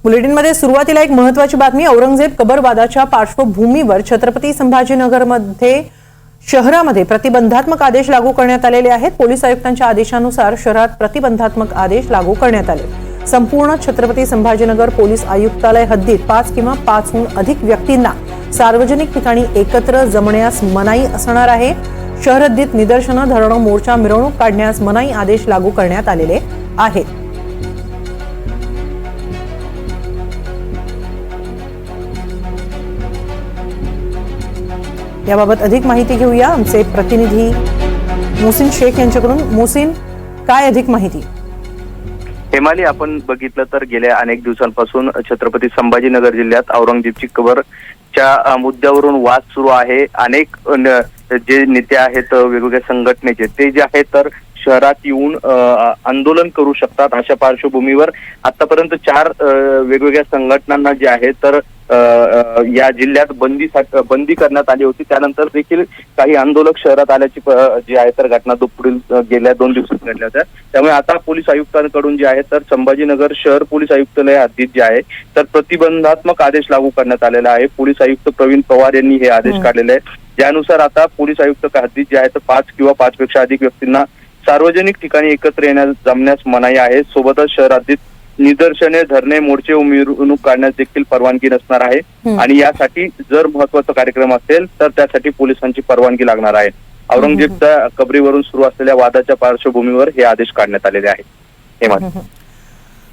बुलेटिनमध्ये सुरुवातीला एक महत्त्वाची बातमी। औरंगजेब कबर वादाच्या पार्श्वभूमीवर छत्रपती संभाजीनगरमध्ये शहरामध्ये प्रतिबंधात्मक आदेश लागू करण्यात आलेले आहेत। पोलीस आयुक्तांच्या आदेशानुसार शहरात प्रतिबंधात्मक आदेश लागू करण्यात आले। संपूर्ण छत्रपती संभाजीनगर पोलीस आयुक्तालय हद्दीत 5 किंवा 5हून अधिक व्यक्तींना सार्वजनिक ठिकाणी एकत्र जमण्यास मनाई असणार आहे। शहर हद्दीत निदर्शनं, धरणं, मोर्चा, मिरवणूक काढण्यास मनाई आदेश लागू करण्यात आलेले आहेत। याबाबत अधिक माहिती घेऊया आमचे प्रतिनिधी मोहसिन शेख यांच्याकडून। मोहसिन, काय अधिक माहिती? हेमाली, आपण बघितलं तर गेल्या अनेक दिवसांपासून छत्रपती संभाजीनगर जिल्ह्यात औरंगजेबची कबरच्या मुद्द्यावरून वाद सुरू आहे। अनेक जे नेते आहेत वेगवेगळ्या संघटनेचे, ते जे आहेत तर शहरात येऊन आंदोलन करू शकतात। अशा पार्श्वभूमीवर आतापर्यंत 4 वेगवेगळ्या संघटनांना जे आहे तर या जिल्ह्यात बंदी करण्यात आली होती। त्यानंतर देखील काही आंदोलक शहरात आल्याची जी आहे तर घटना पुढील गेल्या 2 दिवसात घडल्या होत्या। त्यामुळे आता पोलीस आयुक्तांकडून जे आहे तर संभाजीनगर शहर पोलीस आयुक्तालय हद्दीत जे आहे तर प्रतिबंधात्मक आदेश लागू करण्यात आलेला आहे। पोलीस आयुक्त प्रवीण पवार यांनी हे आदेश काढलेले आहेत, ज्यानुसार आता पोलीस आयुक्त हद्दीत जे आहे तर 5 किंवा 5 पेक्षा अधिक व्यक्तींना सार्वजनिक ठिकाणी एकत्र जमण्यास मनाई आहे। सोबतच शहर हद्दीत निदर्शने, धरणे, मोर्चे व मिरवणूक काढण्यास देखील परवानगी नसणार आहे। आणि यासाठी जर महत्त्वाचा कार्यक्रम असेल तर त्यासाठी पोलिसांची परवानगी लागणार आहे। औरंगजेबच्या कबरीवरून सुरू असलेल्या वादाच्या पार्श्वभूमीवर हे आदेश काढण्यात आलेले आहेत।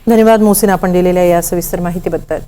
धन्यवाद मोहसिन, आपण दिलेल्या या सविस्तर माहितीबद्दल।